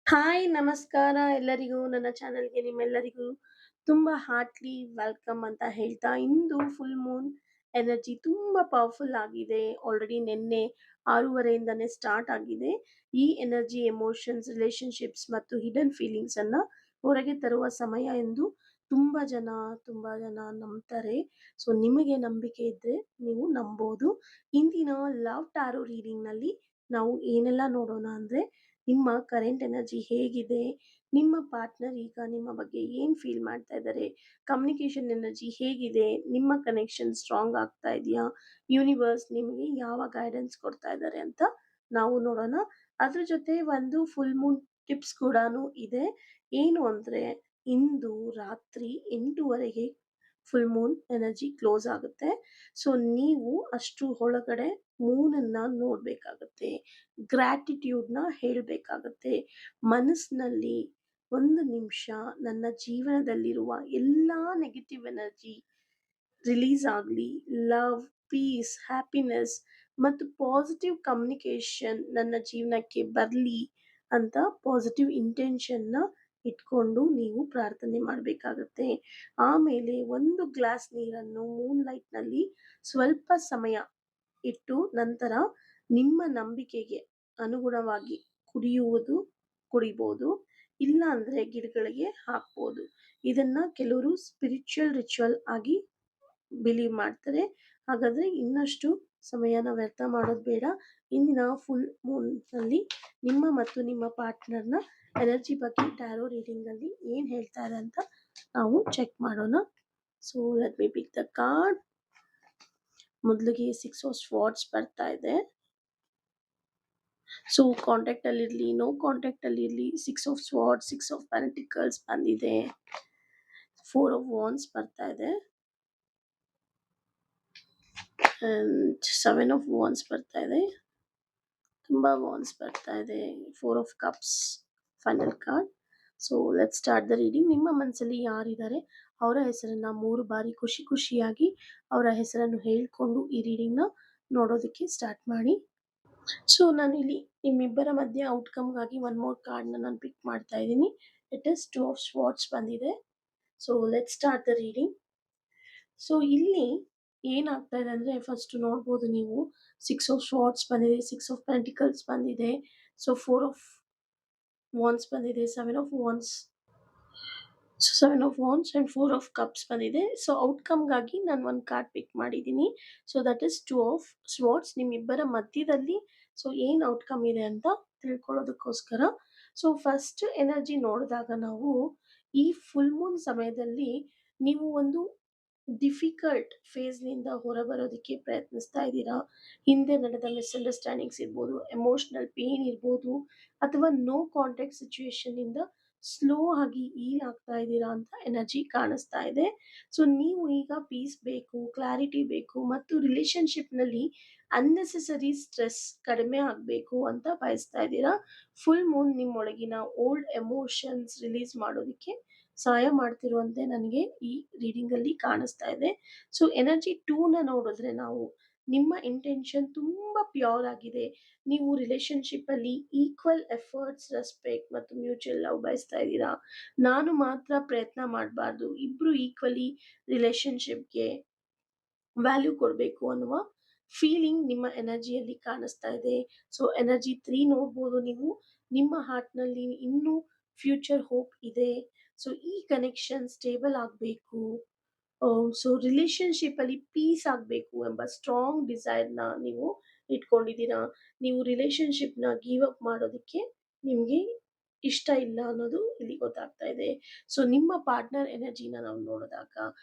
Hi ನಮಸ್ಕಾರ ಎಲ್ಲರಿಗೂ ನನ್ನ ಚಾನೆಲ್‌ಗೆ ನಿಮ್ಮೆಲ್ಲರಿಗೂ ತುಂಬ ಹಾರ್ಟ್ಲಿ ವೆಲ್ಕಮ್ ಅಂತ ಹೇಳ್ತಾ, ಇಂದು ಫುಲ್ ಮೂನ್ ಎನರ್ಜಿ ತುಂಬ ಪವರ್‌ಫುಲ್ ಆಗಿದೆ. ಆಲ್ರೆಡಿ ನಿನ್ನೆ 6:30ಇಂದನೇ ಸ್ಟಾರ್ಟ್ ಆಗಿದೆ. ಈ ಎನರ್ಜಿ ಎಮೋಷನ್ಸ್, ರಿಲೇಶನ್‌ಶಿಪ್ಸ್ ಮತ್ತು ಹಿಡನ್ ಫೀಲಿಂಗ್ಸ್ ಅನ್ನ ಹೊರಗೆ ತರುವ ಸಮಯ ಎಂದು ತುಂಬ ಜನ ನಂಬ್ತಾರೆ. ಸೊ ನಿಮಗೆ ನಂಬಿಕೆ ಇದ್ರೆ ನೀವು ನಂಬೋದು. ಇಂದಿನ ಲವ್ ಟ್ಯಾರೋ ರೀಡಿಂಗ್‌ನಲ್ಲಿ ನಾವು ಏನೆಲ್ಲ ನೋಡೋಣ ಅಂದ್ರೆ, ನಿಮ್ಮ ಕರೆಂಟ್ ಎನರ್ಜಿ ಹೇಗಿದೆ, ನಿಮ್ಮ ಪಾರ್ಟ್ನರ್ ಈಗ ನಿಮ್ಮ ಬಗ್ಗೆ ಏನು ಫೀಲ್ ಮಾಡ್ತಾ ಇದ್ದಾರೆ, ಕಮ್ಯುನಿಕೇಷನ್ ಎನರ್ಜಿ ಹೇಗಿದೆ, ನಿಮ್ಮ ಕನೆಕ್ಷನ್ ಸ್ಟ್ರಾಂಗ್ ಆಗ್ತಾ ಇದೆಯಾ, ಯೂನಿವರ್ಸ್ ನಿಮಗೆ ಯಾವ ಗೈಡೆನ್ಸ್ ಕೊಡ್ತಾ ಇದ್ದಾರೆ ಅಂತ ನಾವು ನೋಡೋಣ. ಅದ್ರ ಜೊತೆ ಒಂದು ಫುಲ್ ಮೂನ್ ಟಿಪ್ಸ್ ಕೂಡ ಇದೆ. ಏನು ಅಂದರೆ, ಇಂದು ರಾತ್ರಿ 8:00ವರೆಗೆ ಫುಲ್ ಮೂನ್ ಎನರ್ಜಿ ಕ್ಲೋಸ್ ಆಗುತ್ತೆ. ಸೊ ನೀವು ಅಷ್ಟು ಒಳಗಡೆ ಮೂನನ್ನ ನೋಡಬೇಕಾಗತ್ತೆ, ಗ್ರ್ಯಾಟಿಟ್ಯೂಡ್ನ ಹೇಳಬೇಕಾಗತ್ತೆ. ಮನಸ್ಸಿನಲ್ಲಿ ಒಂದು ನಿಮಿಷ ನನ್ನ ಜೀವನದಲ್ಲಿರುವ ಎಲ್ಲ ನೆಗೆಟಿವ್ ಎನರ್ಜಿ ರಿಲೀಸ್ ಆಗಲಿ, ಲವ್, ಪೀಸ್, ಹ್ಯಾಪಿನೆಸ್ ಮತ್ತು ಪಾಸಿಟಿವ್ ಕಮ್ಯುನಿಕೇಷನ್ ನನ್ನ ಜೀವನಕ್ಕೆ ಬರಲಿ ಅಂತ ಪಾಸಿಟಿವ್ ಇಂಟೆನ್ಷನ್ನ ಇಟ್ಕೊಂಡು ನೀವು ಪ್ರಾರ್ಥನೆ ಮಾಡಬೇಕಾಗತ್ತೆ. ಆಮೇಲೆ ಒಂದು ಗ್ಲಾಸ್ ನೀರನ್ನು ಮೂನ್‌ಲೈಟ್‌ನಲ್ಲಿ ಸ್ವಲ್ಪ ಸಮಯ ಇಟ್ಟು ನಂತರ ನಿಮ್ಮ ನಂಬಿಕೆಗೆ ಅನುಗುಣವಾಗಿ ಕುಡಿಯುವುದು ಕುಡಿಬೋದು. ಇಲ್ಲ ಅಂದ್ರೆ ಗಿಡಗಳಿಗೆ ಹಾಕ್ಬೋದು. ಇದನ್ನ ಕೆಲವರು ಸ್ಪಿರಿಚುವಲ್ ರಿಚುವಲ್ ಆಗಿ ಬಿಲೀವ್ ಮಾಡ್ತಾರೆ. ಹಾಗಾದ್ರೆ ಇನ್ನಷ್ಟು ಸಮಯನ ವ್ಯರ್ಥ ಮಾಡೋದು ಬೇಡ. ಇಂದಿನ ಫುಲ್ ಮೂನ್‌ನಲ್ಲಿ ನಿಮ್ಮ ಮತ್ತು ನಿಮ್ಮ ಪಾರ್ಟ್ನರ್‌ನ ಎನರ್ಜಿ ಬಗ್ಗೆ ಟ್ಯಾರೋ ರೀಡಿಂಗಲ್ಲಿ ಏನು ಹೇಳ್ತಾರೆ ಅಂತ ನಾವು ಚೆಕ್ ಮಾಡೋಣ. So let me pick the card. ಮೊದಲಿಗೆ 6 ಆಫ್ ಸ್ವಾರ್ಡ್ಸ್ ಬರ್ತಾ ಇದೆ. ಸೊ ಕಾಂಟ್ಯಾಕ್ಟ್ ಅಲ್ಲಿ ಇರಲಿ, ನೋ ಕಾಂಟ್ಯಾಕ್ಟ್ ಅಲ್ಲಿ ಇರಲಿ, 6 ಆಫ್ ಸ್ವಾರ್ಡ್ಸ್, 6 ಆಫ್ ಪೆಂಟಿಕಲ್ಸ್ ಬಂದಿದೆ, 4 ಆಫ್ ವಾಂಡ್ಸ್ ಬರ್ತಾ ಇದೆ, ಅಂಡ್ 7 ಆಫ್ ವಾಂಡ್ಸ್ ಬರ್ತಾ ಇದೆ. ತುಂಬಾ ವಾಂಡ್ಸ್ ಬರ್ತಾ ಇದೆ. 4 of cups final card. So let start the reading. ನಿಮ್ಮ ಮನಸ್ಸಲ್ಲಿ ಯಾರಿದ್ದಾರೆ ಅವರ ಹೆಸರನ್ನ 3 ಬಾರಿ ಖುಷಿ ಖುಷಿಯಾಗಿ ಅವರ ಹೆಸರನ್ನು ಹೇಳ್ಕೊಂಡು ಈ ರೀಡಿಂಗ್ನ ನೋಡೋದಕ್ಕೆ ಸ್ಟಾರ್ಟ್ ಮಾಡಿ. ಸೊ ನಾನು ಇಲ್ಲಿ ನಿಮ್ಮಿಬ್ಬರ ಮಧ್ಯೆ ಔಟ್ಕಮ್ಗಾಗಿ ಒನ್ ಮೋರ್ ಕಾರ್ಡ್ನ ನಾನು ಪಿಕ್ ಮಾಡ್ತಾ ಇದ್ದೀನಿ. ಇಟ್ ಇಸ್ 2 ಆಫ್ ಸ್ವಾರ್ಡ್ಸ್ ಬಂದಿದೆ. So let start the reading. So ಇಲ್ಲಿ ಏನಾಗ್ತಾ ಇದೆ ಅಂದರೆ, ಫಸ್ಟ್ ನೋಡ್ಬೋದು ನೀವು 6 ಆಫ್ ಸ್ವಾರ್ಡ್ಸ್ ಬಂದಿದೆ, 6 ಆಫ್ ಪೆಂಟಿಕಲ್ಸ್ ಬಂದಿದೆ, ಸೊ 4 ಆಫ್ ವಾಂಡ್ಸ್ ಬಂದಿದೆ, 7 of wands, so 7 of wands and 4 of cups ಬಂದಿದೆ. ಸೊ ಔಟ್ಕಮ್ಗಾಗಿ ನಾನು ಒಂದು ಕಾರ್ಡ್ ಪಿಕ್ ಮಾಡಿದ್ದೀನಿ. So that is 2 of swords. ನಿಮ್ಮಿಬ್ಬರ ಮಧ್ಯದಲ್ಲಿ ಸೊ ಏನು ಔಟ್ಕಮ್ ಇದೆ ಅಂತ ತಿಳ್ಕೊಳ್ಳೋದಕ್ಕೋಸ್ಕರ. ಸೊ ಫಸ್ಟ್ ಎನರ್ಜಿ ನೋಡಿದಾಗ ನಾವು ಈ ಫುಲ್ ಮೂನ್ ಸಮಯದಲ್ಲಿ ನೀವು ಒಂದು ಡಿಫಿಕಲ್ಟ್ ಫೇಸ್‌ನಿಂದ ಹೊರಬರೋದಕ್ಕೆ ಪ್ರಯತ್ನಿಸ್ತಾ ಇದ್ದೀರಾ. ಹಿಂದೆ ನಡೆದ ಮಿಸ್‌ಅಂಡರ್‌ಸ್ಟ್ಯಾಂಡಿಂಗ್ಸ್ ಇರ್ಬೋದು, ಎಮೋಷನಲ್ ಪೇನ್ ಇರ್ಬೋದು, ಅಥವಾ ನೋ ಕಾಂಟ್ಯಾಕ್ಟ್ ಸಿಚುಯೇಷನ್‌ನಿಂದ ಸ್ಲೋ ಆಗಿ ಹೀಲ್ ಆಗ್ತಾ ಇದ್ದೀರಾ ಅಂತ ಎನರ್ಜಿ ಕಾಣಿಸ್ತಾ ಇದೆ. ಸೊ ನೀವು ಈಗ ಪೀಸ್ ಬೇಕು, ಕ್ಲಾರಿಟಿ ಬೇಕು ಮತ್ತು ರಿಲೇಶನ್‌ಶಿಪ್‌ನಲ್ಲಿ ಅನ್ನೆಸೆಸರಿ ಸ್ಟ್ರೆಸ್ ಕಡಿಮೆ ಆಗಬೇಕು ಅಂತ ಬಯಸ್ತಾ ಇದ್ದೀರಾ. ಫುಲ್ ಮೂನ್ ನಿಮ್ಮೊಳಗಿನ ಓಲ್ಡ್ ಎಮೋಷನ್ಸ್ ರಿಲೀಸ್ ಮಾಡೋದಕ್ಕೆ ಸಹಾಯ ಮಾಡ್ತಿರುವಂತೆ ನನಗೆ ಈ ರೀಡಿಂಗಲ್ಲಿ ಕಾಣಿಸ್ತಾ ಇದೆ. ಸೊ ಎನರ್ಜಿ 2ನ ನೋಡಿದ್ರೆ ನಾವು, ನಿಮ್ಮ ಇಂಟೆನ್ಷನ್ ತುಂಬ ಪ್ಯೂರ್ ಆಗಿದೆ. ನೀವು ರಿಲೇಶನ್‌ಶಿಪ್ಪಲ್ಲಿ ಈಕ್ವಲ್ ಎಫರ್ಟ್ಸ್, ರೆಸ್ಪೆಕ್ಟ್ ಮತ್ತು ಮ್ಯೂಚುವಲ್ ಲವ್ ಬಯಸ್ತಾ ಇದ್ದೀರಾ. ನಾನು ಮಾತ್ರ ಪ್ರಯತ್ನ ಮಾಡಬಾರ್ದು, ಇಬ್ಬರು ಈಕ್ವಲಿ ರಿಲೇಶನ್‌ಶಿಪ್‌ಗೆ ವ್ಯಾಲ್ಯೂ ಕೊಡಬೇಕು ಅನ್ನುವ ಫೀಲಿಂಗ್ ನಿಮ್ಮ ಎನರ್ಜಿಯಲ್ಲಿ ಕಾಣಿಸ್ತಾ ಇದೆ. ಸೊ ಎನರ್ಜಿ 3 ನೋಡ್ಬೋದು ನೀವು, ನಿಮ್ಮ ಹಾರ್ಟ್‌ನಲ್ಲಿ ಇನ್ನೂ ಫ್ಯೂಚರ್ ಹೋಪ್ ಇದೆ. ಸೊ ಈ ಕನೆಕ್ಷನ್ ಸ್ಟೇಬಲ್ ಆಗಬೇಕು, ಸೊ ರಿಲೇಶನ್‌ಶಿಪ್ಪಲ್ಲಿ ಪೀಸ್ ಆಗಬೇಕು ಎಂಬ ಸ್ಟ್ರಾಂಗ್ ಡಿಸೈರ್‌ನ ನೀವು ಇಟ್ಕೊಂಡಿದ್ದೀರಾ. ನೀವು ರಿಲೇಶನ್‌ಶಿಪ್‌ನ ಗಿವ್ ಅಪ್ ಮಾಡೋದಕ್ಕೆ ನಿಮಗೆ ಇಷ್ಟ ಇಲ್ಲ ಅನ್ನೋದು ಇಲ್ಲಿ ಗೊತ್ತಾಗ್ತಾ ಇದೆ. ಸೊ ನಿಮ್ಮ ಪಾರ್ಟ್ನರ್ ಎನರ್ಜಿನ ನಾವು ನೋಡಿದಾಗ,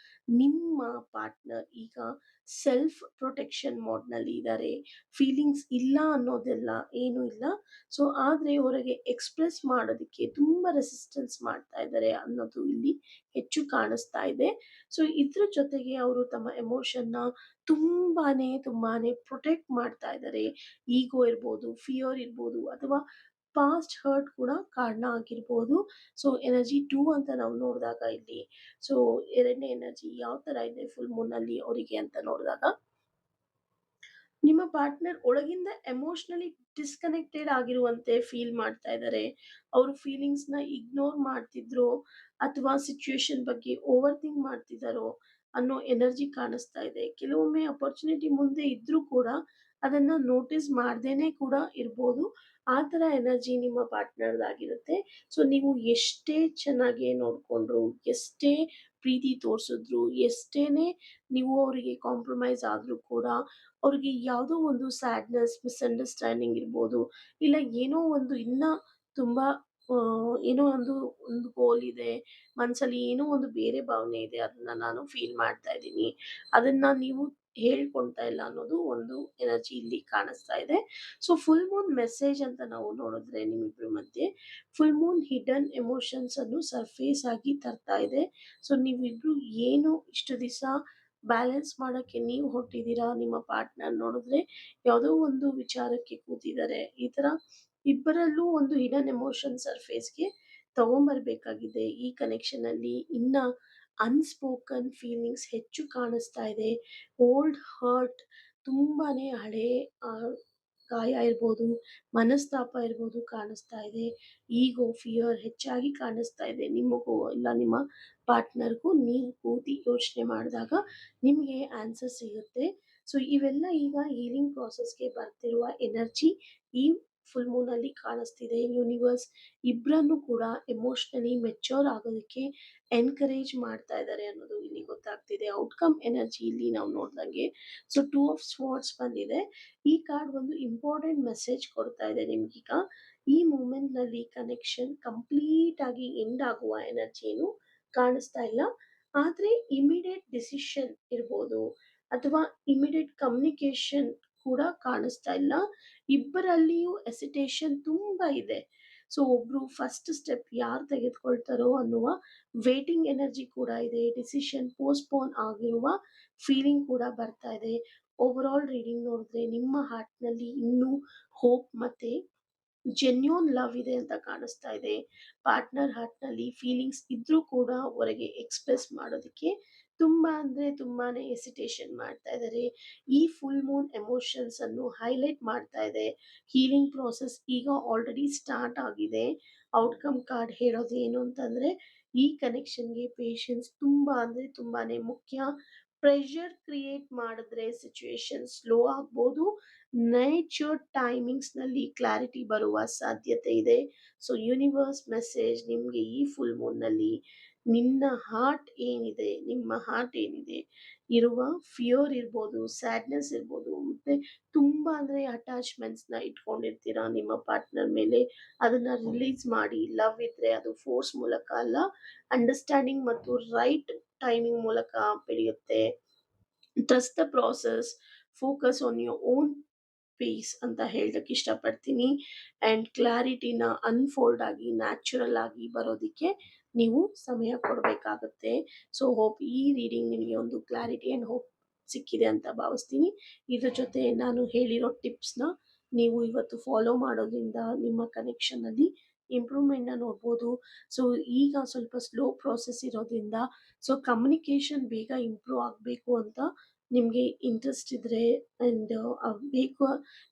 ನಿಮ್ಮ ಪಾರ್ಟ್ನರ್ ಈಗ ಸೆಲ್ಫ್ ಪ್ರೊಟೆಕ್ಷನ್ ಮೋಡ್‌ನಲ್ಲಿ ಇದ್ದಾರೆ. ಫೀಲಿಂಗ್ಸ್ ಇಲ್ಲ ಅನ್ನೋದೆಲ್ಲ ಏನೂ ಇಲ್ಲ. ಸೊ ಆದರೆ ಹೊರಗೆ ಎಕ್ಸ್‌ಪ್ರೆಸ್ ಮಾಡೋದಕ್ಕೆ ತುಂಬ ರೆಸಿಸ್ಟೆನ್ಸ್ ಮಾಡ್ತಾ ಇದ್ದಾರೆ ಅನ್ನೋದು ಇಲ್ಲಿ ಹೆಚ್ಚು ಕಾಣಿಸ್ತಾ ಇದೆ. ಸೊ ಇದ್ರ ಜೊತೆಗೆ ಅವರು ತಮ್ಮ ಎಮೋಷನ್ನ ತುಂಬಾನೇ ಪ್ರೊಟೆಕ್ಟ್ ಮಾಡ್ತಾ ಇದ್ದಾರೆ. ಈಗೋ ಇರ್ಬೋದು, ಫಿಯರ್ ಇರ್ಬೋದು, ಅಥವಾ ಪಾಸ್ಟ್ ಹರ್ಟ್ ಕೂಡ ಕಾರಣ ಆಗಿರ್ಬೋದು. ಸೊ ಎನರ್ಜಿ 2 ಅಂತ ನಾವು ನೋಡಿದಾಗ ಇಲ್ಲಿ, ಸೊ ಎರಡನೇ ಎನರ್ಜಿ ಯಾವ ಥರ ಇದೆ ಫುಲ್ ಮೂನಲ್ಲಿ ಅವರಿಗೆ ಅಂತ ನೋಡಿದಾಗ, ನಿಮ್ಮ ಪಾರ್ಟ್ನರ್ ಒಳಗಿಂದ ಎಮೋಷನಲಿ ಡಿಸ್ಕನೆಕ್ಟೆಡ್ ಆಗಿರುವಂತೆ ಫೀಲ್ ಮಾಡ್ತಾ ಇದ್ದಾರೆ. ಅವರು ಫೀಲಿಂಗ್ಸ್‌ನ ಇಗ್ನೋರ್ ಮಾಡ್ತಿದ್ರೋ ಅಥವಾ ಸಿಟ್ಯುಯೇಷನ್ ಬಗ್ಗೆ ಓವರ್ ಥಿಂಕ್ ಮಾಡ್ತಿದ್ದಾರೋ ಅನ್ನೋ ಎನರ್ಜಿ ಕಾಣಿಸ್ತಾ ಇದೆ. ಕೆಲವೊಮ್ಮೆ ಅಪಾರ್ಚುನಿಟಿ ಮುಂದೆ ಇದ್ರೂ ಕೂಡ ಅದನ್ನ ನೋಟಿಸ್ ಮಾಡ್ದೇನೆ ಕೂಡ ಇರ್ಬೋದು. ಆ ಥರ ಎನರ್ಜಿ ನಿಮ್ಮ ಪಾರ್ಟ್ನರ್‌ದಾಗಿರುತ್ತೆ. ಸೊ ನೀವು ಎಷ್ಟೇ ಚೆನ್ನಾಗಿ ನೋಡ್ಕೊಂಡ್ರು, ಎಷ್ಟೇ ಪ್ರೀತಿ ತೋರ್ಸಿದ್ರು, ಎಷ್ಟೇನೇ ನೀವು ಅವರಿಗೆ ಕಾಂಪ್ರಮೈಸ್ ಆದ್ರೂ ಕೂಡ ಅವ್ರಿಗೆ ಯಾವುದೋ ಒಂದು ಸ್ಯಾಡ್‌ನೆಸ್, ಮಿಸ್‌ಅಂಡರ್‌ಸ್ಟ್ಯಾಂಡಿಂಗ್ ಇರ್ಬೋದು, ಇಲ್ಲ ಏನೋ ಒಂದು ಇನ್ನ ತುಂಬಾ ಏನೋ ಒಂದು ಗೋಲ್ ಇದೆ, ಮನ್ಸಲ್ಲಿ ಏನೋ ಒಂದು ಬೇರೆ ಭಾವನೆ ಇದೆ, ಅದನ್ನ ನಾನು ಫೀಲ್ ಮಾಡ್ತಾ ಇದ್ದೀನಿ. ಅದನ್ನ ನೀವು ಹೇಳ್ಕೊಳ್ತಾ ಇಲ್ಲ ಅನ್ನೋದು ಒಂದು ಎನರ್ಜಿ ಇಲ್ಲಿ ಕಾಣಿಸ್ತಾ ಇದೆ. ಸೊ ಫುಲ್ ಮೂನ್ ಮೆಸೇಜ್ ಅಂತ ನಾವು ನೋಡಿದ್ರೆ ನಿಮ್ಮಿಬ್ರ ಮಧ್ಯೆ, ಫುಲ್ ಮೂನ್ ಹಿಡನ್ ಎಮೋಷನ್ಸ್ ಅನ್ನು ಸರ್ಫೇಸ್ ಆಗಿ ತರ್ತಾ ಇದೆ. ಸೊ ನೀವಿಬ್ರು ಏನು ಇಷ್ಟು ದಿವಸ ಬ್ಯಾಲೆನ್ಸ್ ಮಾಡಕ್ಕೆ ನೀವು ಹೊರಟಿದ್ದೀರಾ, ನಿಮ್ಮ ಪಾರ್ಟ್ನರ್ ನೋಡಿದ್ರೆ ಯಾವುದೋ ಒಂದು ವಿಚಾರಕ್ಕೆ ಕೂತಿದ್ದಾರೆ. ಈ ತರ ಇಬ್ಬರಲ್ಲೂ ಒಂದು ಹಿಡನ್ ಎಮೋಷನ್ ಸರ್ಫೇಸ್ಗೆ ತಗೊಂಬರ್ಬೇಕಾಗಿದೆ. ಈ ಕನೆಕ್ಷನ್ ಅಲ್ಲಿ ಇನ್ನ ಅನ್ಸ್ಪೋಕನ್ ಫೀಲಿಂಗ್ಸ್ ಹೆಚ್ಚು ಕಾಣಿಸ್ತಾ ಇದೆ. ಓಲ್ಡ್ ಹರ್ಟ್, ತುಂಬಾನೇ ಹಳೆ ಆ, ಗಾಯ ಇರ್ಬೋದು, ಮನಸ್ತಾಪ ಇರ್ಬೋದು ಕಾಣಿಸ್ತಾ ಇದೆ. ಈಗೋ, ಫಿಯರ್ ಹೆಚ್ಚಾಗಿ ಕಾಣಿಸ್ತಾ ಇದೆ. ನಿಮಗೂ ಇಲ್ಲ ನಿಮ್ಮ ಪಾರ್ಟ್ನರ್ಗೂ ನೀವು ಕೂತಿ ಯೋಚನೆ ಮಾಡಿದಾಗ ನಿಮಗೆ ಆನ್ಸರ್ ಸಿಗುತ್ತೆ. ಸೊ ಇವೆಲ್ಲ ಈಗ ಹೀಲಿಂಗ್ ಪ್ರಾಸೆಸ್ಗೆ ಬರ್ತಿರುವ ಎನರ್ಜಿ ಈ ಫುಲ್ ಮೂನಲ್ಲಿ ಕಾಣಿಸ್ತಿದೆ. ಯೂನಿವರ್ಸ್ ಇಬ್ಬರನ್ನು ಕೂಡ ಎಮೋಷನಲಿ ಮೆಚ್ಯೂರ್ ಆಗೋದಕ್ಕೆ ಎನ್ಕರೇಜ್ ಮಾಡ್ತಾ ಇದ್ದಾರೆ ಅನ್ನೋದು ಇಲ್ಲಿ ಗೊತ್ತಾಗ್ತಿದೆ. ಔಟ್ಕಮ್ ಎನರ್ಜಿ ಇಲ್ಲಿ ನಾವು ನೋಡ್ದಂಗೆ, ಸೊ ಟೂ ಆಫ್ ಸ್ವಾರ್ಡ್ಸ್ ಬಂದಿದೆ. ಈ ಕಾರ್ಡ್ ಒಂದು ಇಂಪಾರ್ಟೆಂಟ್ ಮೆಸೇಜ್ ಕೊಡ್ತಾ ಇದೆ ನಿಮ್ಗೀಗ. ಈ ಮೂಮೆಂಟ್ ನಲ್ಲಿ ಕನೆಕ್ಷನ್ ಕಂಪ್ಲೀಟ್ ಆಗಿ ಎಂಡ್ ಆಗುವ ಎನರ್ಜಿ ಏನು ಕಾಣಿಸ್ತಾ ಇಲ್ಲ. ಆದ್ರೆ ಇಮಿಡಿಯೇಟ್ ಡಿಸಿಷನ್ ಇರ್ಬೋದು ಅಥವಾ ಇಮಿಡಿಯೇಟ್ ಕಮ್ಯುನಿಕೇಶನ್ ಕೂಡ ಕಾಣಿಸ್ತಾ ಇಲ್ಲ. ಇಬ್ಬರಲ್ಲಿಯೂ ಎಸಿಟೇಷನ್ ತುಂಬಾ ಇದೆ. ಸೊ ಒಬ್ರು ಫಸ್ಟ್ ಸ್ಟೆಪ್ ಯಾರು ತೆಗೆದುಕೊಳ್ತಾರೋ ಅನ್ನುವ ವೇಟಿಂಗ್ ಎನರ್ಜಿ ಕೂಡ ಇದೆ. ಡಿಸಿಷನ್ ಪೋಸ್ಟ್‌ಪೋನ್ ಆಗಿರುವ ಫೀಲಿಂಗ್ ಕೂಡ ಬರ್ತಾ ಇದೆ. ಓವರ್ ಆಲ್ ರೀಡಿಂಗ್ ನೋಡಿದ್ರೆ ನಿಮ್ಮ ಹಾರ್ಟ್‌ನಲ್ಲಿ ಇನ್ನೂ ಹೋಪ್ ಮತ್ತೆ ಜೆನ್ಯೂನ್ ಲವ್ ಇದೆ ಅಂತ ಕಾಣಿಸ್ತಾ ಇದೆ. ಪಾರ್ಟ್ನರ್ ಹಾರ್ಟ್‌ನಲ್ಲಿ ಫೀಲಿಂಗ್ಸ್ ಇದ್ರೂ ಕೂಡ ಹೊರಗೆ ಎಕ್ಸ್‌ಪ್ರೆಸ್ ಮಾಡೋದಕ್ಕೆ ತುಂಬಾ ಅಂದ್ರೆ ತುಂಬಾನೇ ಹೆಸಿಟೇಷನ್ ಮಾಡ್ತಾ ಇದ್ದಾರೆ. ಈ ಫುಲ್ ಮೂನ್ ಎಮೋಷನ್ಸ್ ಅನ್ನು ಹೈಲೈಟ್ ಮಾಡ್ತಾ ಇದೆ. ಹೀಲಿಂಗ್ ಪ್ರಾಸೆಸ್ ಈಗ ಆಲ್ರೆಡಿ ಸ್ಟಾರ್ಟ್ ಆಗಿದೆ. ಔಟ್‌ಕಮ್ ಕಾರ್ಡ್ ಹೇಳೋದು ಏನು ಅಂತಂದ್ರೆ, ಈ ಕನೆಕ್ಷನ್‌ಗೆ ಪೇಷನ್ಸ್ ತುಂಬಾ ಅಂದ್ರೆ ತುಂಬಾನೇ ಮುಖ್ಯ. ಪ್ರೆಷರ್ ಕ್ರಿಯೇಟ್ ಮಾಡಿದ್ರೆ ಸಿಚುಯೇಷನ್ ಸ್ಲೋ ಆಗ್ಬೋದು. ನೇಚರ್ ಟೈಮಿಂಗ್ಸ್‌ನಲ್ಲಿ ಕ್ಲಾರಿಟಿ ಬರುವ ಸಾಧ್ಯತೆ ಇದೆ. ಸೊ ಯೂನಿವರ್ಸ್ ಮೆಸೇಜ್ ನಿಮ್ಗೆ ಈ ಫುಲ್ ಮೂನ್‌ನಲ್ಲಿ ನಿನ್ನ ಹಾರ್ಟ್ ಏನಿದೆ, ನಿಮ್ಮ ಹಾರ್ಟ್ ಏನಿದೆ, ಇರುವ ಫಿಯರ್ ಇರ್ಬೋದು, ಸ್ಯಾಡ್ನೆಸ್ ಇರ್ಬೋದು, ಮತ್ತೆ ತುಂಬಾ ಅಂದ್ರೆ ಅಟ್ಯಾಚ್‌ಮೆಂಟ್ಸ್‌ನ ಇಟ್ಕೊಂಡಿರ್ತೀರಾ ನಿಮ್ಮ ಪಾರ್ಟ್ನರ್ ಮೇಲೆ, ಅದನ್ನ ರಿಲೀಸ್ ಮಾಡಿ. ಲವ್ ಇದ್ರೆ ಅದು ಫೋರ್ಸ್ ಮೂಲಕ ಅಲ್ಲ, ಅಂಡರ್‌ಸ್ಟ್ಯಾಂಡಿಂಗ್ ಮತ್ತು ರೈಟ್ ಟೈಮಿಂಗ್ ಮೂಲಕ ಬೆಳೆಯುತ್ತೆ. Trust the process, focus on your own peace ಅಂತ ಹೇಳಕ್ ಇಷ್ಟಪಡ್ತೀನಿ. ಅಂಡ್ ಕ್ಲಾರಿಟಿನ ಅನ್ಫೋಲ್ಡ್ ಆಗಿ ನ್ಯಾಚುರಲ್ ಆಗಿ ಬರೋದಿಕ್ಕೆ ನೀವು ಸಮಯ ಕೊಡಬೇಕಾಗುತ್ತೆ. ಸೊ ಹೋಪ್ ಈ ರೀಡಿಂಗ್ ನಿಮಗೆ ಒಂದು ಕ್ಲಾರಿಟಿ ಅಂಡ್ ಹೋಪ್ ಸಿಕ್ಕಿದೆ ಅಂತ ಭಾವಿಸ್ತೀನಿ. ಇದ್ರ ಜೊತೆ ನಾನು ಹೇಳಿರೋ ಟಿಪ್ಸ್ನ ನೀವು ಇವತ್ತು ಫಾಲೋ ಮಾಡೋದ್ರಿಂದ ನಿಮ್ಮ ಕನೆಕ್ಷನ್ ಅಲ್ಲಿ ಇಂಪ್ರೂವ್ಮೆಂಟ್ನ ನೋಡ್ಬೋದು. ಸೊ ಈಗ ಸ್ವಲ್ಪ ಸ್ಲೋ ಪ್ರಾಸೆಸ್ ಇರೋದ್ರಿಂದ, ಸೊ ಕಮ್ಯುನಿಕೇಶನ್ ಬೇಗ ಇಂಪ್ರೂವ್ ಆಗಬೇಕು ಅಂತ ನಿಮಗೆ ಇಂಟ್ರೆಸ್ಟ್ ಇದ್ರೆ ಅಂಡ್ ಬೇಕು,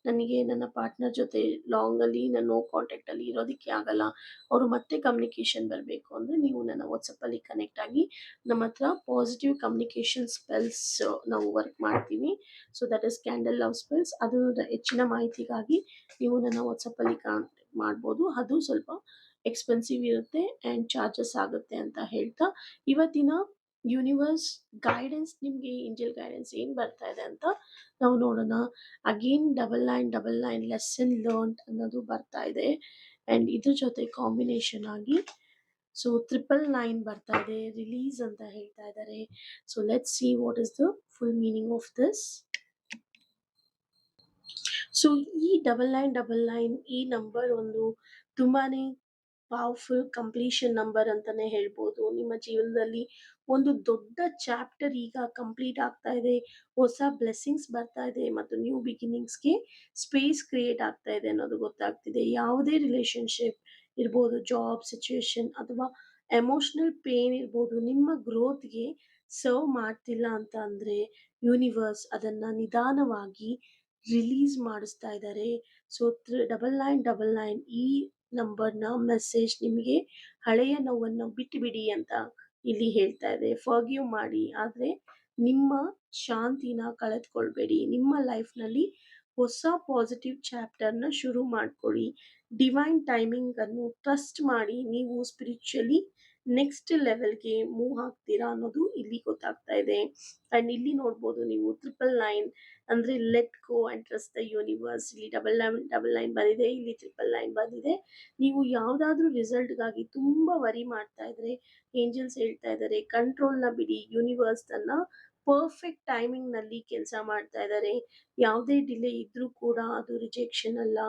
ನನಗೆ ನನ್ನ ಪಾರ್ಟ್ನರ್ ಜೊತೆ ಲಾಂಗಲ್ಲಿ ನಾನು ನೋ ಕಾಂಟ್ಯಾಕ್ಟಲ್ಲಿ ಇರೋದಕ್ಕೆ ಆಗಲ್ಲ, ಅವರು ಮತ್ತೆ ಕಮ್ಯುನಿಕೇಷನ್ ಬರಬೇಕು ಅಂದರೆ ನೀವು ನನ್ನ ವಾಟ್ಸಪ್ಪಲ್ಲಿ ಕನೆಕ್ಟ್ ಆಗಿ, ನಮ್ಮ ಹತ್ರ ಪಾಸಿಟಿವ್ ಕಮ್ಯುನಿಕೇಷನ್ ಸ್ಪೆಲ್ಸ್ ನಾವು ವರ್ಕ್ ಮಾಡ್ತೀವಿ. So that is candle love spells. ಅದರ ಹೆಚ್ಚಿನ ಮಾಹಿತಿಗಾಗಿ ನೀವು ನನ್ನ ವಾಟ್ಸಪ್ಪಲ್ಲಿ ಕಾಂಟ್ಯಾಕ್ಟ್ ಮಾಡ್ಬೋದು. ಅದು ಸ್ವಲ್ಪ ಎಕ್ಸ್ಪೆನ್ಸಿವ್ ಇರುತ್ತೆ ಆ್ಯಂಡ್ ಚಾರ್ಜಸ್ ಆಗುತ್ತೆ ಅಂತ ಹೇಳ್ತಾ, ಇವತ್ತಿನ ಯೂನಿವರ್ಸ್ ಗೈಡೆನ್ಸ್, ನಿಮಗೆ ಏಂಜಲ್ ಗೈಡೆನ್ಸ್ ಏನು ಬರ್ತಾ ಇದೆ ಅಂತ ನಾವು ನೋಡೋಣ. Again double nine lesson learned ಅನ್ನೋದು ಬರ್ತಾ ಇದೆ. ಆ್ಯಂಡ್ ಇದ್ರ ಜೊತೆ ಕಾಂಬಿನೇಷನ್ ಆಗಿ ಸೊ ಟ್ರಿಪಲ್ ನೈನ್ ಬರ್ತಾ ಇದೆ, ರಿಲೀಸ್ ಅಂತ ಹೇಳ್ತಾ ಇದ್ದಾರೆ. So let's see what is the full meaning of this. So ಈ ಡಬಲ್ ನೈನ್ ಈ ನಂಬರ್ ಒಂದು ತುಂಬಾನೇ ಪವರ್ಫುಲ್ ಕಂಪ್ಲೀಷನ್ ನಂಬರ್ ಅಂತಾನೆ ಹೇಳ್ಬೋದು. ನಿಮ್ಮ ಜೀವನದಲ್ಲಿ ಒಂದು ದೊಡ್ಡ ಚಾಪ್ಟರ್ ಈಗ ಕಂಪ್ಲೀಟ್ ಆಗ್ತಾ ಇದೆ. ಹೊಸ ಬ್ಲೆಸ್ಸಿಂಗ್ಸ್ ಬರ್ತಾ ಇದೆ ಮತ್ತು ನ್ಯೂ ಬಿಗಿನಿಂಗ್ಸ್ಗೆ ಸ್ಪೇಸ್ ಕ್ರಿಯೇಟ್ ಆಗ್ತಾ ಇದೆ ಅನ್ನೋದು ಗೊತ್ತಾಗ್ತಿದೆ. ಯಾವುದೇ ರಿಲೇಶನ್ಶಿಪ್ ಇರ್ಬೋದು, ಜಾಬ್ ಸಿಚುವೇಶನ್ ಅಥವಾ ಎಮೋಷನಲ್ ಪೇನ್ ಇರ್ಬೋದು, ನಿಮ್ಮ ಗ್ರೋತ್ಗೆ ಸರ್ವ್ ಮಾಡ್ತಿಲ್ಲ ಅಂತ ಅಂದ್ರೆ ಯೂನಿವರ್ಸ್ ಅದನ್ನ ನಿಧಾನವಾಗಿ ರಿಲೀಸ್ ಮಾಡಿಸ್ತಾ ಇದ್ದಾರೆ. ಸೊ 9999 ಈ ನಂಬರ್ನ ಮೆಸೇಜ್ ನಿಮಗೆ ಹಳೆಯ ನೋವನ್ನು ಬಿಟ್ಟುಬಿಡಿ ಅಂತ ಇಲ್ಲಿ ಹೇಳ್ತಾ ಇದೆ. ಫರ್ಗಿವ್ ಮಾಡಿ, ಆದರೆ ನಿಮ್ಮ ಶಾಂತಿನ ಕಳೆದುಕೊಳ್ಬೇಡಿ. ನಿಮ್ಮ ಲೈಫ್ನಲ್ಲಿ ಹೊಸ ಪಾಸಿಟಿವ್ ಚಾಪ್ಟರ್ನ ಶುರು ಮಾಡ್ಕೊಳ್ಳಿ. ಡಿವೈನ್ ಟೈಮಿಂಗ್ ಅನ್ನು ಟ್ರಸ್ಟ್ ಮಾಡಿ, ನೀವು ಸ್ಪಿರಿಚುವಲಿ ನೆಕ್ಸ್ಟ್ ಲೆವೆಲ್ಗೆ ಮೂವ್ ಆಗ್ತೀರಾ ಅನ್ನೋದು ಇಲ್ಲಿ ಗೊತ್ತಾಗ್ತಾ ಇದೆ. ಅಂಡ್ ಇಲ್ಲಿ ನೋಡ್ಬೋದು ನೀವು 999 ಅಂದ್ರೆ let go and trust the universe. ಇಲ್ಲಿ 999 ಬಂದಿದೆ, ಇಲ್ಲಿ 999 ಬಂದಿದೆ. ನೀವು ಯಾವ್ದಾದ್ರು ರಿಸಲ್ಟ್ಗಾಗಿ ತುಂಬಾ ವರಿ ಮಾಡ್ತಾ ಇದ್ರೆ ಏಂಜಲ್ಸ್ ಹೇಳ್ತಾ ಇದ್ದಾರೆ ಕಂಟ್ರೋಲ್ನ ಬಿಡಿ. ಯೂನಿವರ್ಸ್ ತನ್ನ ಪರ್ಫೆಕ್ಟ್ ಟೈಮಿಂಗ್ ನಲ್ಲಿ ಕೆಲಸ ಮಾಡ್ತಾ ಇದ್ದಾರೆ. ಯಾವುದೇ ಡಿಲೇ ಇದ್ರೂ ಕೂಡ ಅದು ರಿಜೆಕ್ಷನ್ ಅಲ್ಲ.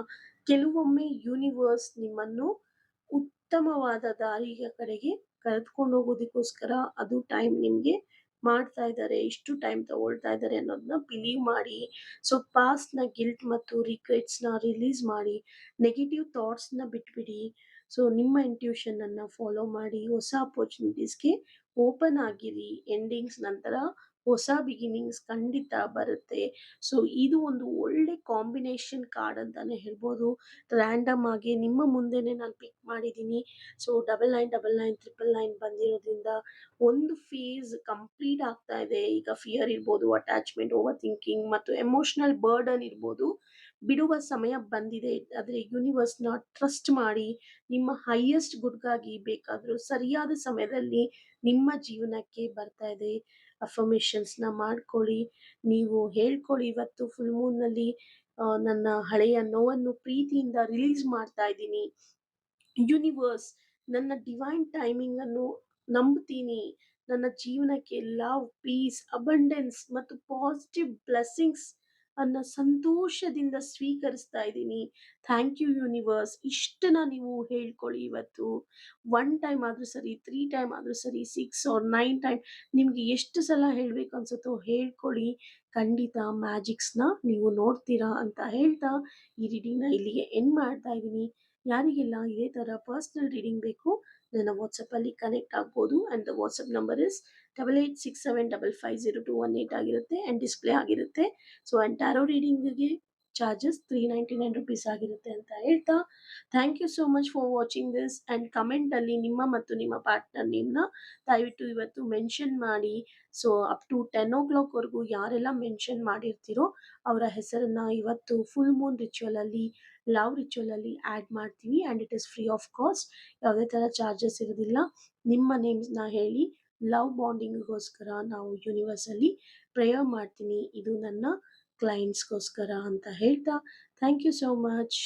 ಕೆಲವೊಮ್ಮೆ ಯೂನಿವರ್ಸ್ ನಿಮ್ಮನ್ನು ಉತ್ತಮವಾದ ದಾರಿಯ ಕಡೆಗೆ ಕರೆದುಕೊಂಡು ಹೋಗೋದಕ್ಕೋಸ್ಕರ ಅದು ಟೈಮ್ ನಿಮ್ಗೆ ಮಾಡ್ತಾ ಇದ್ದಾರೆ. ಇಷ್ಟು ಟೈಮ್ ತಗೊಳ್ತಾ ಇದ್ದಾರೆ ಅನ್ನೋದನ್ನ ಬಿಲೀವ್ ಮಾಡಿ. ಸೊ ಪಾಸ್ಟ್ನ ಗಿಲ್ಟ್ ಮತ್ತು ರಿಗ್ರೆಟ್ಸ್ನ ರಿಲೀಸ್ ಮಾಡಿ, ನೆಗೆಟಿವ್ ಥಾಟ್ಸ್ನ ಬಿಟ್ಬಿಡಿ. ಸೊ ನಿಮ್ಮ ಇಂಟ್ಯೂಷನ್ ಅನ್ನ ಫಾಲೋ ಮಾಡಿ, ಹೊಸ ಅಪರ್ಚುನಿಟೀಸ್ಗೆ ಓಪನ್ ಆಗಿರಿ. ಎಂಡಿಂಗ್ಸ್ ನಂತರ ಹೊಸ ಬಿಗಿನಿಂಗ್ಸ್ ಖಂಡಿತ ಬರುತ್ತೆ. ಸೊ ಇದು ಒಂದು ಒಳ್ಳೆ ಕಾಂಬಿನೇಷನ್ ಕಾರ್ಡ್ ಅಂತಾನೆ ಹೇಳ್ಬೋದು. ರ್ಯಾಂಡಮ್ ಆಗಿ ನಿಮ್ಮ ಮುಂದೆನೆ ನಾನು ಪಿಕ್ ಮಾಡಿದ್ದೀನಿ. ಸೊ 9999 999 ಬಂದಿರೋದ್ರಿಂದ ಒಂದು ಫೇಸ್ ಕಂಪ್ಲೀಟ್ ಆಗ್ತಾ ಇದೆ. ಈಗ ಫಿಯರ್ ಇರ್ಬೋದು, ಅಟ್ಯಾಚ್ಮೆಂಟ್, ಓವರ್ ಥಿಂಕಿಂಗ್ ಮತ್ತು ಎಮೋಷನಲ್ ಬರ್ಡನ್ ಇರ್ಬೋದು, ಬಿಡುವ ಸಮಯ ಬಂದಿದೆ. ಆದರೆ ಯೂನಿವರ್ಸ್ನ ಟ್ರಸ್ಟ್ ಮಾಡಿ, ನಿಮ್ಮ ಹೈಯೆಸ್ಟ್ ಗುಡ್ಗಾಗಿ ಬೇಕಾದರೂ ಸರಿಯಾದ ಸಮಯದಲ್ಲಿ ನಿಮ್ಮ ಜೀವನಕ್ಕೆ ಬರ್ತಾ ಇದೆ. ಅಫರ್ಮೇಷನ್ಸ್ನ ಮಾಡ್ಕೊಳ್ಳಿ, ನೀವು ಹೇಳ್ಕೊಳ್ಳಿ ಇವತ್ತು ಫುಲ್ ಮೂನ್ನಲ್ಲಿ ನನ್ನ ಹಳೆಯ ನೋವನ್ನು ಪ್ರೀತಿಯಿಂದ ರಿಲೀಸ್ ಮಾಡ್ತಾ ಇದ್ದೀನಿ. ಯೂನಿವರ್ಸ್ ನನ್ನ ಡಿವೈನ್ ಟೈಮಿಂಗ್ ಅನ್ನು ನಂಬ್ತೀನಿ. ನನ್ನ ಜೀವನಕ್ಕೆ ಲವ್, ಪೀಸ್, ಅಬಂಡೆನ್ಸ್ ಮತ್ತು ಪಾಸಿಟಿವ್ ಬ್ಲೆಸ್ಸಿಂಗ್ಸ್ ಅನ್ನ ಸಂತೋಷದಿಂದ ಸ್ವೀಕರಿಸ್ತಾ ಇದ್ದೀನಿ. Thank you universe. ಇಷ್ಟನ್ನ ನೀವು ಹೇಳ್ಕೊಳ್ಳಿ ಇವತ್ತು. 1 ಟೈಮ್ ಆದ್ರೂ ಸರಿ, 3 ಟೈಮ್ ಆದ್ರೂ ಸರಿ, 6 or 9 ಟೈಮ್ ನಿಮ್ಗೆ ಎಷ್ಟು ಸಲ ಹೇಳ್ಬೇಕು ಅನ್ಸುತ್ತೋ ಹೇಳ್ಕೊಳ್ಳಿ. ಖಂಡಿತ ಮ್ಯಾಜಿಕ್ಸ್ನ ನೀವು ನೋಡ್ತೀರಾ ಅಂತ ಹೇಳ್ತಾ ಈ ರೀಡಿಂಗ್ನ ಇಲ್ಲಿಗೆ ಎಂಡ್ ಮಾಡ್ತಾ ಇದ್ದೀನಿ. ಯಾರಿಗೆಲ್ಲ ಇದೇ ಥರ ಪರ್ಸ್ನಲ್ ರೀಡಿಂಗ್ ಬೇಕು ನನ್ನ ವಾಟ್ಸಪ್ಪಲ್ಲಿ ಕನೆಕ್ಟ್ ಆಗ್ಬೋದು. And the WhatsApp number is 8867550218 ಆಗಿರುತ್ತೆ ಆ್ಯಂಡ್ ಡಿಸ್ಪ್ಲೇ ಆಗಿರುತ್ತೆ. ಸೊ ಆ್ಯಂಡ್ ಟ್ಯಾರೋ ರೀಡಿಂಗಿಗೆ ಚಾರ್ಜಸ್ 399 ರುಪೀಸ್ ಆಗಿರುತ್ತೆ ಅಂತ ಹೇಳ್ತಾ thank you so much for watching this. And ಕಮೆಂಟಲ್ಲಿ ನಿಮ್ಮ ಮತ್ತು ನಿಮ್ಮ ಪಾರ್ಟ್ನರ್ ನೇಮ್ನ ದಯವಿಟ್ಟು ಇವತ್ತು ಮೆನ್ಷನ್ ಮಾಡಿ. ಸೊ ಅಪ್ ಟು 10 o'clock ವರೆಗೂ ಯಾರೆಲ್ಲ ಮೆನ್ಷನ್ ಮಾಡಿರ್ತೀರೋ ಅವರ ಹೆಸರನ್ನ ಇವತ್ತು ಫುಲ್ ಮೂನ್ ರಿಚುವಲಲ್ಲಿ, ಲವ್ ರಿಚುವಲಲ್ಲಿ ಆ್ಯಡ್ ಮಾಡ್ತೀವಿ. And it is free of cost, ಯಾವುದೇ ಥರ ಚಾರ್ಜಸ್ ಇರೋದಿಲ್ಲ. ನಿಮ್ಮ ನೇಮ್ಸ್ನ ಹೇಳಿ ಲವ್ ಬಾಂಡಿಂಗ್ಗೋಸ್ಕರ ನಾವು ಯೂನಿವರ್ಸಲ್ಲಿ ಪ್ರೇಯರ್ ಮಾಡ್ತೀನಿ. ಇದು ನನ್ನ ಕ್ಲೈಂಟ್ಸ್ಗೋಸ್ಕರ ಅಂತ ಹೇಳ್ತಾ ಥ್ಯಾಂಕ್ ಯು ಸೋ ಮಚ್.